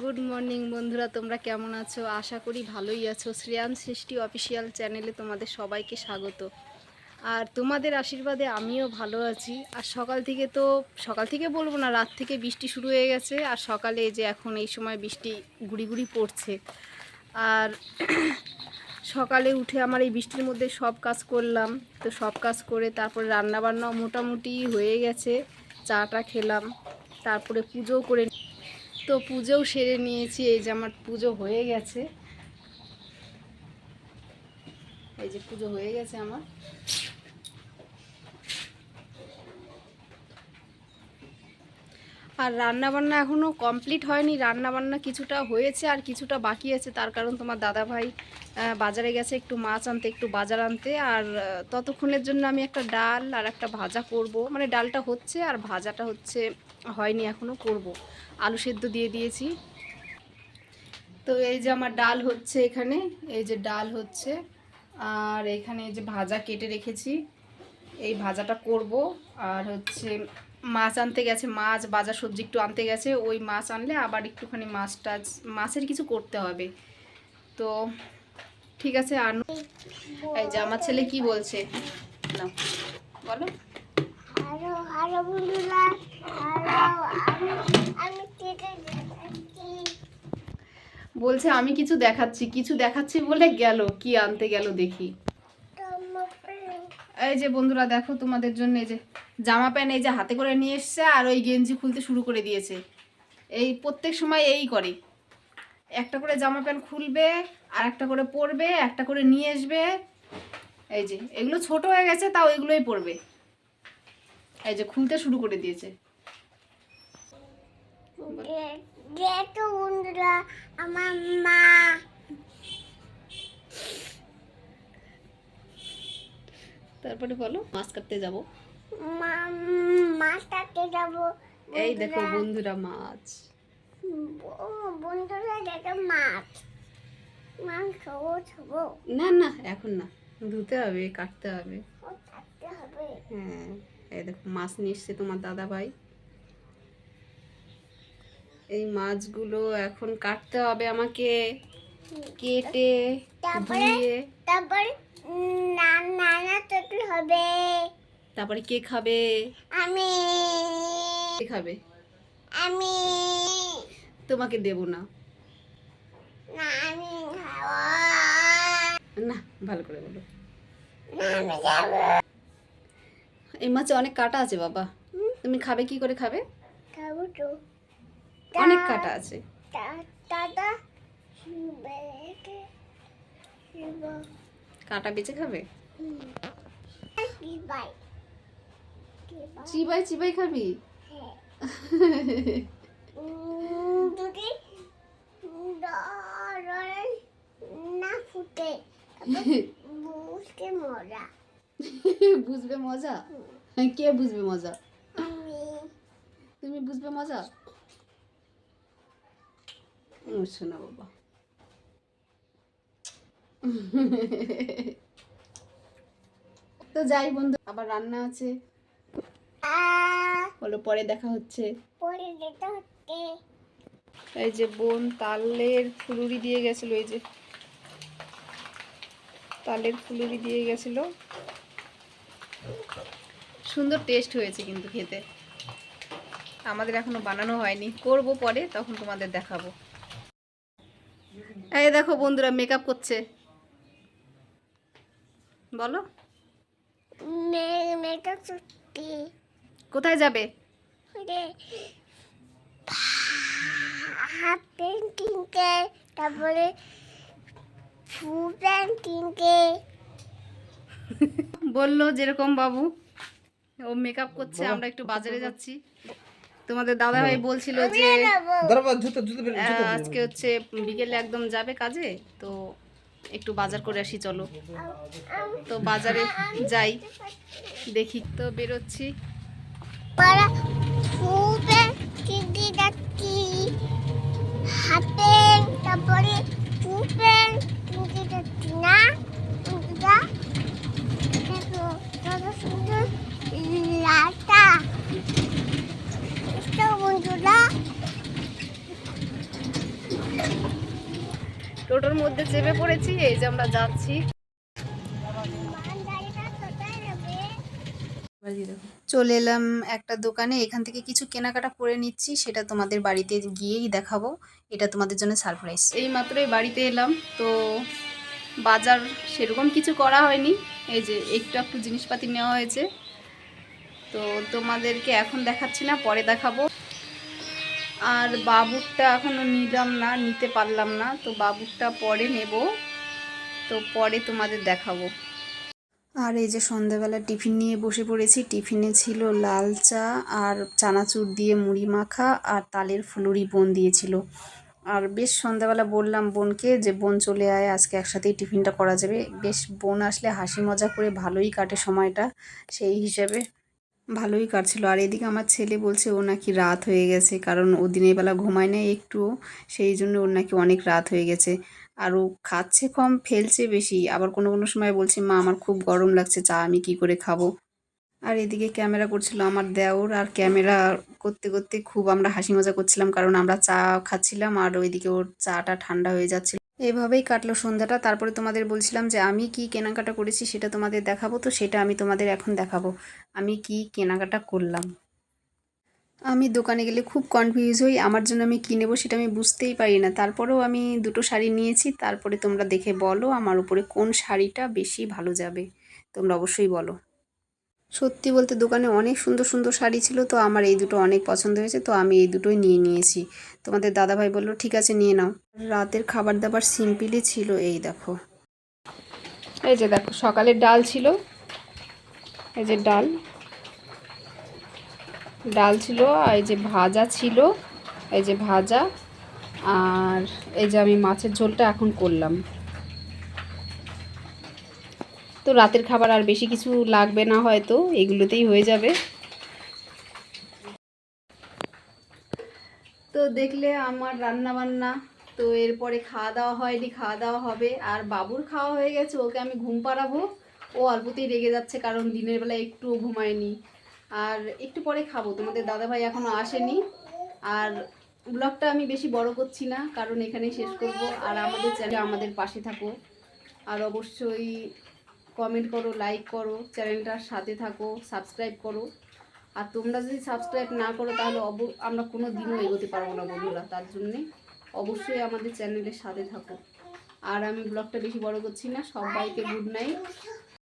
Good morning বন্ধুরা, তোমরা কেমন আছো? আশা করি ভালোই আছো। শ্রেয়ান সৃষ্টি অফিসিয়াল চ্যানেলে তোমাদের সবাইকে স্বাগত। আর তোমাদের আশীর্বাদে আমিও ভালো আছি। আর সকাল থেকে বলবো না, রাত থেকে বৃষ্টি শুরু হয়ে গেছে। আর সকালে যে এখন এই সময় বৃষ্টি গুড়ি গুড়ি পড়ছে। আর সকালে উঠে আমার এই বৃষ্টির মধ্যে সব কাজ করলাম। তো সব কাজ করে তারপরে রান্নাবান্নাও মোটামুটি হয়ে গেছে। চাটা খেলাম, তারপরে পুজোও করে, তো পুজোও সেরে নিয়েছি। এই যে আমার পুজো হয়ে গেছে, এই যে পুজো হয়ে গেছে আমার। আর রান্নাবান্না এখনও কমপ্লিট হয়নি, রান্নাবান্না কিছুটা হয়েছে আর কিছুটা বাকি আছে। তার কারণ তোমার দাদাভাই বাজারে গেছে একটু মাছ আনতে, একটু বাজার আনতে। আর ততক্ষণের জন্য আমি একটা ডাল আর একটা ভাজা করব। মানে ডালটা হচ্ছে আর ভাজাটা হচ্ছে হয়নি, এখনও করব। আলু সেদ্ধ দিয়ে দিয়েছি। তো এই যে আমার ডাল হচ্ছে এখানে, এই যে ডাল হচ্ছে। আর এখানে এই যে ভাজা কেটে রেখেছি, এই ভাজাটা করব। আর হচ্ছে মাছ আনতে গেছে, মাছ বাজার সবজি একটু আনতে গেছে। ওই মাছ আনলে আবার একটুখানি মাছের কিছু করতে হবে। তো ঠিক আছে আনো। এই যে আমার ছেলে কি বলছে না বলো। বলছে আমি কিছু দেখাচ্ছি বলে গেল, কি আনতে গেল দেখি। এই যে বন্ধুরা দেখো, তোমাদের জন্য এই যে জামা প্যান্ট এই যে হাতে করে নিয়ে এসছে। আর ওই গেঞ্জি খুলতে শুরু করে দিয়েছে। এই প্রত্যেক সময় এই করে, একটা করে জামা প্যান্ট খুলবে, আর একটা করে পরবে, একটা করে নিয়ে আসবে। এই যে এগুলো ছোট হয়ে গেছে, তাও এগুলোই পরবে। এই যে খুলতে শুরু করে দিয়েছে। বন্ধুরা আমার মা, তারপরে বলো মাছ কাটতে যাবো, মাছ কাটতে যাবো। এই দেখো বন্ধুরা মাছ, বন্ধুরা দেখো মাছ, না না এখন না, ধুতে হবে, কাটতে হবে। হ্যাঁ এই দেখো মাছ নিয়ে এসছে তোমার দাদা ভাই। এই মাছগুলো এখন কাটতে হবে আমাকে, কেটে ধুয়ে। তারপরে কে খাবে? আমি। কে খাবে? আমি। তোমাকে দেব না। না ভালো করে বলো। এই মাছে অনেক কাঁটা আছে বাবা, তুমি খাবে কি করে? খাবে? খাবো তো, অনেক কাঁটা আছে। কাঁটা বেঁচে খাবে? চিবাই চিবাই খাবি? বুঝবে মজা? কে বুঝবে মজা? তুমি বুঝবে মজা? শোনা বাবা। তো যাই বন্ধু, আবার রান্না আছে, বলো পরে দেখা হচ্ছে। এই যে বোন তালের ফুলুরি দিয়ে গেছিল, এই যে তালের ফুলুরি দিয়ে গেছিল। সুন্দর টেস্ট হয়েছে কিন্তু খেতে। আমাদের এখনো বানানো হয়নি, করব পরে, তখন তোমাদের দেখাবো। এই দেখো বন্ধুরা মেকআপ করছে, বলো। কোথায় যাবে? তারপরে বললো যেরকম বাবু, ও মেকআপ করছে। আমরা একটু বাজারে যাচ্ছি। তোমাদের দাদা ভাই বলছিল যে আজকে হচ্ছে বিকেলে একদম যাবে কাজে, তো একটু বাজার করে আসি চলো। তো বাজারে যাই, দেখি। তো বেরোচ্ছি। টোটোর মধ্যে চেপে পড়েছি, এই যে আমরা যাচ্ছি। চলে এলাম একটা দোকানে, এখান থেকে কিছু কেনাকাটা করে নিচ্ছি, সেটা তোমাদের বাড়িতে গিয়েই দেখাবো। এটা তোমাদের জন্য সারপ্রাইজ। এই মাত্রই বাড়িতে এলাম, তো বাজার সেরকম কিছু করা হয়নি, এই যে একটু একটু জিনিসপাতি নেওয়া হয়েছে, তো তোমাদেরকে এখন দেখাচ্ছি না, পরে দেখাবো। আর বাবুরটা এখনও নিলাম না, নিতে পারলাম না, তো বাবুরটা পরে নেব, তো পরে তোমাদের দেখাবো। আর এই যে সন্ধ্যাবেলা টিফিন নিয়ে বসে পড়েছি। টিফিনে ছিল লাল চা আর চানাচুর দিয়ে মুড়ি মাখা আর তালের ফুলুরি বোন দিয়েছিল। আর বেশ সন্ধ্যাবেলা বললাম বোনকে যে বোন চলে আয়, আজকে একসাথেই টিফিনটা করা যাবে। বেশ বোন আসলে হাসি মজা করে ভালোই কাটে সময়টা, সেই হিসাবে ভালোই কাটছিল। আর এদিকে আমার ছেলে বলছে ও নাকি রাত হয়ে গেছে, কারণ ও দিনের বেলা ঘুমায় না একটুও, সেই জন্য ওর নাকি অনেক রাত হয়ে গেছে। আর ও খাচ্ছে কম, ফেলছে বেশি। আবার কোনো কোনো সময় বলছে মা আমার খুব গরম লাগছে, চা আমি কি করে খাবো। আর এদিকে ক্যামেরা করছিল আমার দেওর, আর ক্যামেরা করতে করতে খুব আমরা হাসি মজা করছিলাম, কারণ আমরা চা খাচ্ছিলাম আর ওইদিকে ওর চাটা ঠান্ডা হয়ে যাচ্ছিল। এভাবেই কাটলো সন্ধ্যাটা। তারপরে তোমাদের বলছিলাম যে আমি কি কেনাকাটা করেছি সেটা তোমাদের দেখাবো, তো সেটা আমি তোমাদের এখন দেখাবো আমি কি কেনাকাটা করলাম। আমি দোকানে গেলে খুব কনফিউজ হই, আমার জন্য আমি কী নেবো সেটা আমি বুঝতেই পারি না। তারপরেও আমি দুটো শাড়ি নিয়েছি, তারপরে তোমরা দেখে বলো আমার উপরে কোন শাড়িটা বেশি ভালো যাবে, তোমরা অবশ্যই বলো। সত্যি বলতে দোকানে অনেক সুন্দর সুন্দর শাড়ি ছিল, তো আমার এই দুটো অনেক পছন্দ হয়েছে, তো আমি এই দুটোই নিয়ে নিয়েছি। তোমাদের দাদাভাই বললো ঠিক আছে নিয়ে নাও। রাতের খাবার দাবার সিম্পলই ছিল, এই দেখো, এই যে দেখো সকালের ডাল ছিল, এই যে ডাল ডাল ছিল, আর এই যে ভাজা ছিল, এই যে ভাজা, আর এই যে আমি মাছের ঝোলটা এখন করলাম। তো রাতের খাবার আর বেশি কিছু লাগবে না, হয়তো এগুলোতেই হয়ে যাবে। তো দেখলে আমার রান্না বান্না, তো এরপরে খাওয়া দাওয়া হয়নি, খাওয়া দাওয়া হবে। আর বাবুর খাওয়া হয়ে গেছে, ওকে আমি ঘুম পাড়াবো, ও অল্পতেই রেগে যাচ্ছে কারণ দিনের বেলা একটুও ঘুমায়নি। আর একটু পরে খাবো, তোমাদের দাদাভাই এখনও আসেনি। আর ব্লগটা আমি বেশি বড় করছি না, কারণ এখানেই শেষ করব। আর আমাদের চ্যানেলে আমাদের পাশে থাকো, আর অবশ্যই কমেন্ট করো, লাইক করো, চ্যানেলটার সাথে থাকো, সাবস্ক্রাইব করো। আর তোমরা যদি সাবস্ক্রাইব না করো তাহলে আমরা কোনো দিনও এগোতে পারবো না বন্ধুরা, তার জন্যে অবশ্যই আমাদের চ্যানেলের সাথে থাকো। আর আমি ব্লগটা বেশি বড় করছি না, সবাইকে গুড নাইট।